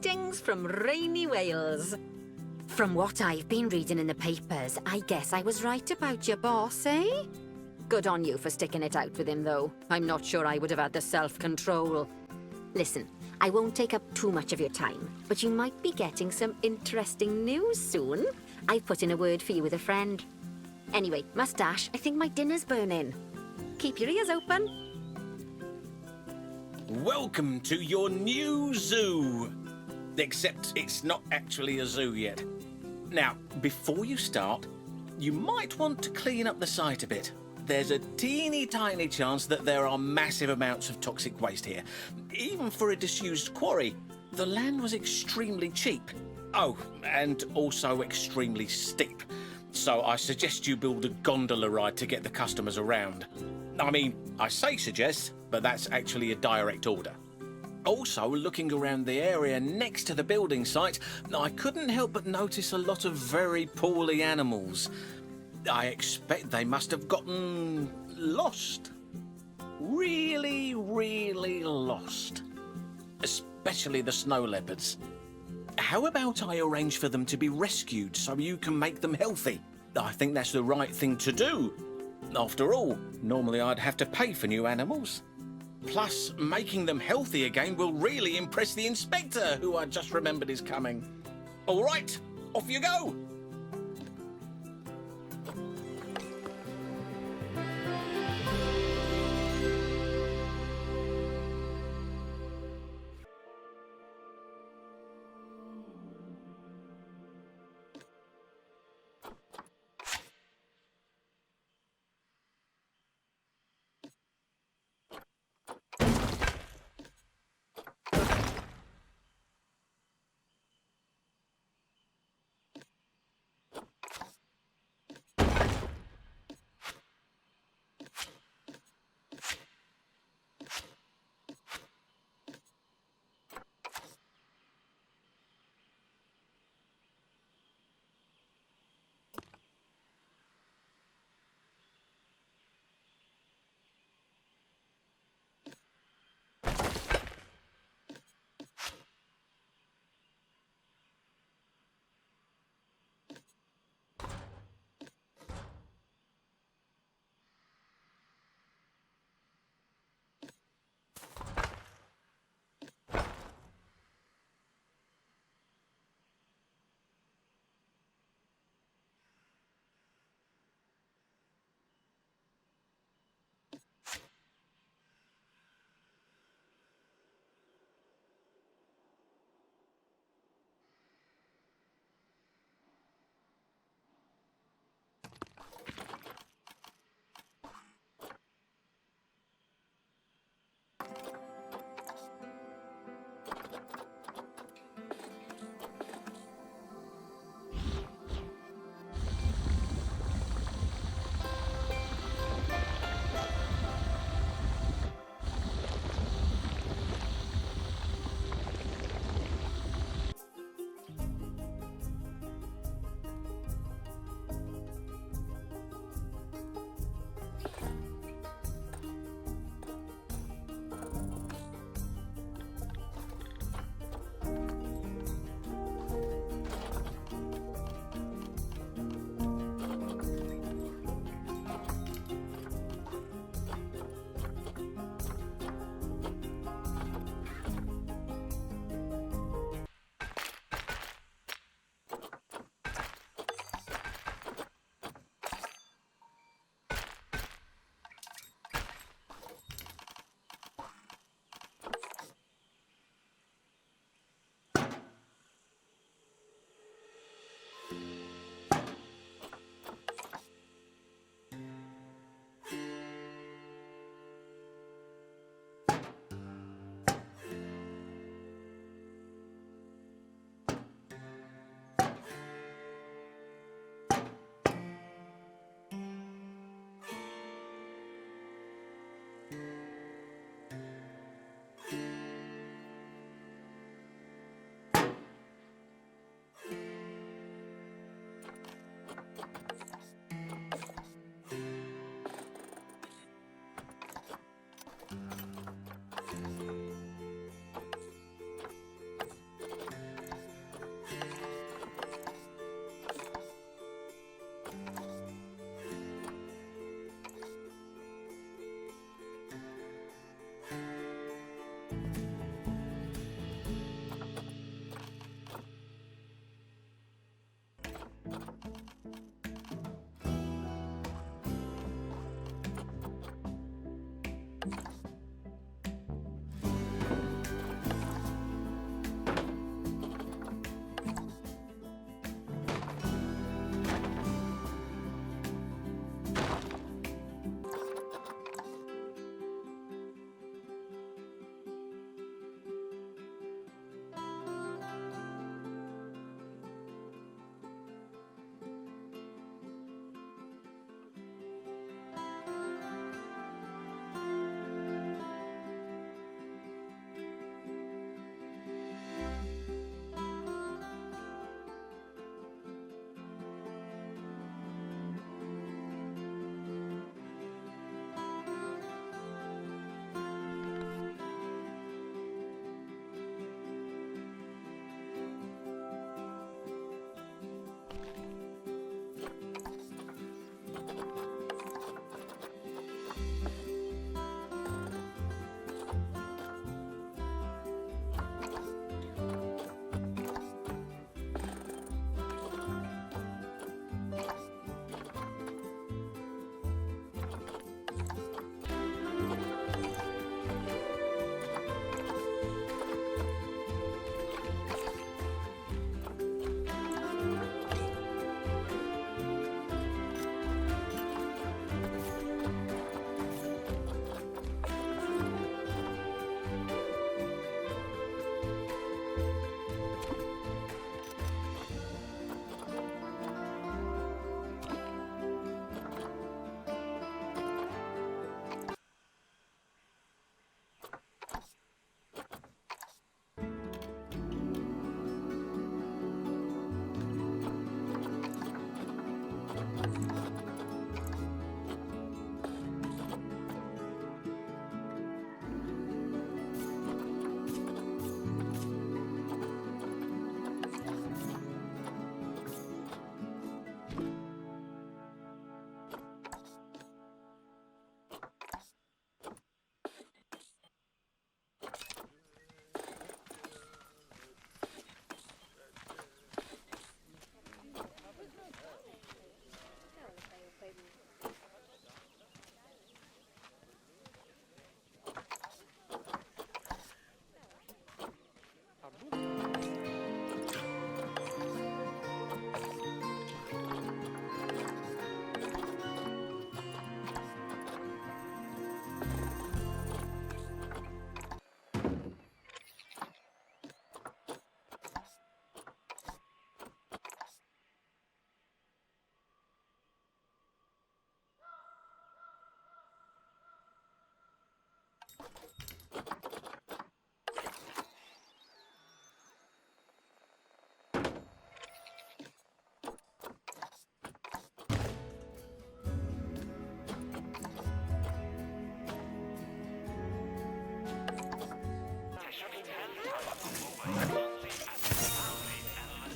Greetings from rainy Wales. From what I've been reading in the papers, I guess I was right about your boss, eh? Good on you for sticking it out with him, though. I'm not sure I would have had the self-control. Listen, I won't take up too much of your time, but you might be getting some interesting news soon. I've put in a word for you with a friend. Anyway, Mustache, I think my dinner's burning. Keep your ears open. Welcome to your new zoo. Except it's not actually a zoo yet. Now, before you start, you might want to clean up the site a bit. There's a teeny tiny chance that there are massive amounts of toxic waste here. Even for a disused quarry, the land was extremely cheap. Oh, and also extremely steep. So I suggest you build a gondola ride to get the customers around. I mean, I say suggest, but that's actually a direct order. Also, looking around the area next to the building site, I couldn't help but notice a lot of very poorly animals. I expect they must have gotten lost. Really, really lost. Especially the snow leopards. How about I arrange for them to be rescued so you can make them healthy? I think that's the right thing to do. After all, normally I'd have to pay for new animals. Plus, making them healthy again will really impress the inspector, who I just remembered is coming. All right, off you go!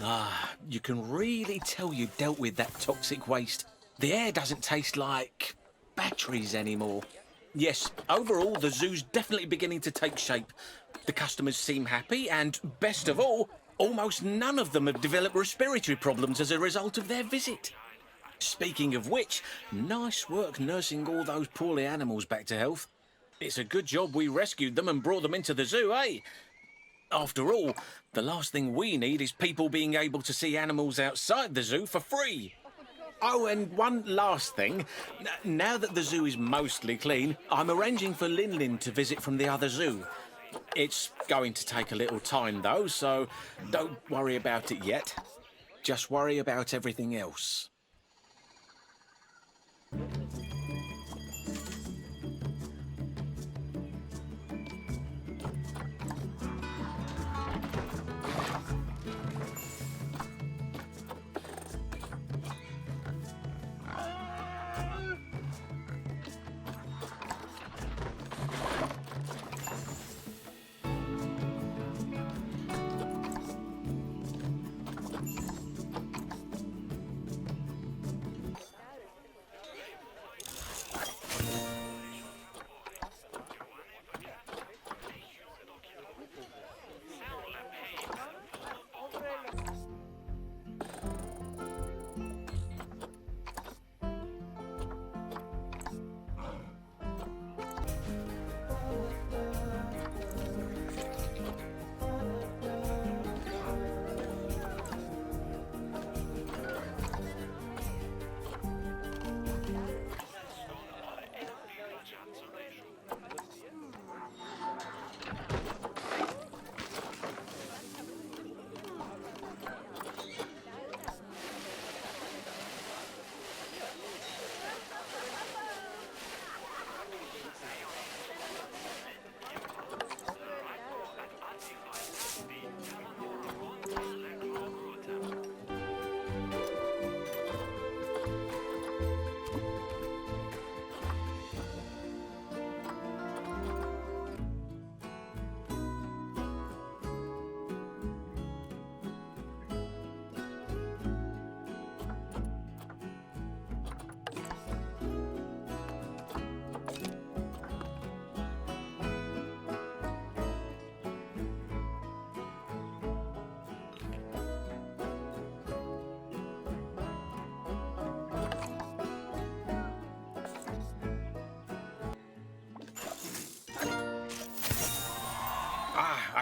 Ah, you can really tell you dealt with that toxic waste. The air doesn't taste like batteries anymore. Yes, overall, the zoo's definitely beginning to take shape. The customers seem happy, and best of all, almost none of them have developed respiratory problems as a result of their visit. Speaking of which, nice work nursing all those poorly animals back to health. It's a good job we rescued them and brought them into the zoo, eh? After all, the last thing we need is people being able to see animals outside the zoo for free. Oh, and one last thing. Now that the zoo is mostly clean, I'm arranging for Lin to visit from the other zoo. It's going to take a little time, though, so don't worry about it yet. Just worry about everything else.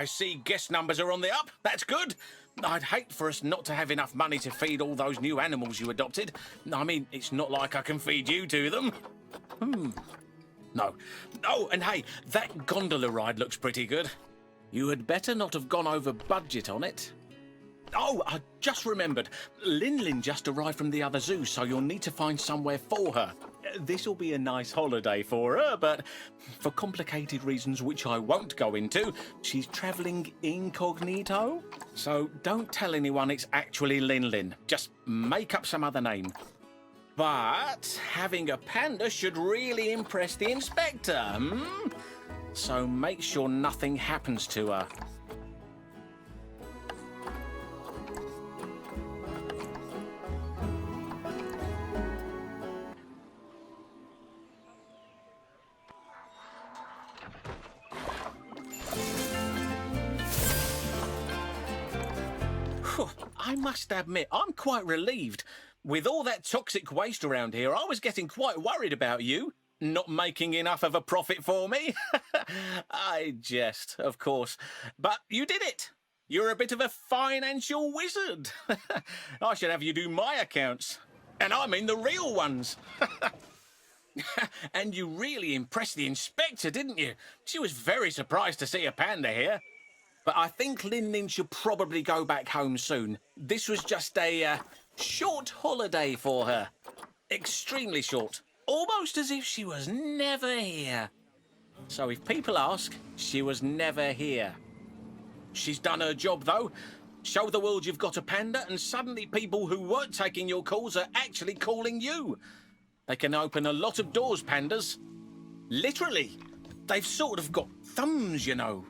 I see guest numbers are on the up. That's good. I'd hate for us not to have enough money to feed all those new animals you adopted. I mean, it's not like I can feed you to them. No. Oh, and hey, that gondola ride looks pretty good. You had better not have gone over budget on it. Oh, I just remembered. Lin just arrived from the other zoo, so you'll need to find somewhere for her. This'll be a nice holiday for her, but for complicated reasons which I won't go into, she's travelling incognito. So don't tell anyone it's actually Lin. Just make up some other name. But having a panda should really impress the inspector, So make sure nothing happens to her. I must admit, I'm quite relieved. With all that toxic waste around here, I was getting quite worried about you not making enough of a profit for me. I jest, of course. But you did it. You're a bit of a financial wizard. I should have you do my accounts. And I mean the real ones. And you really impressed the inspector, didn't you? She was very surprised to see a panda here. But I think Lin should probably go back home soon. This was just a short holiday for her. Extremely short. Almost as if she was never here. So if people ask, she was never here. She's done her job, though. Show the world you've got a panda, and suddenly people who weren't taking your calls are actually calling you. They can open a lot of doors, pandas. Literally. They've sort of got thumbs, you know.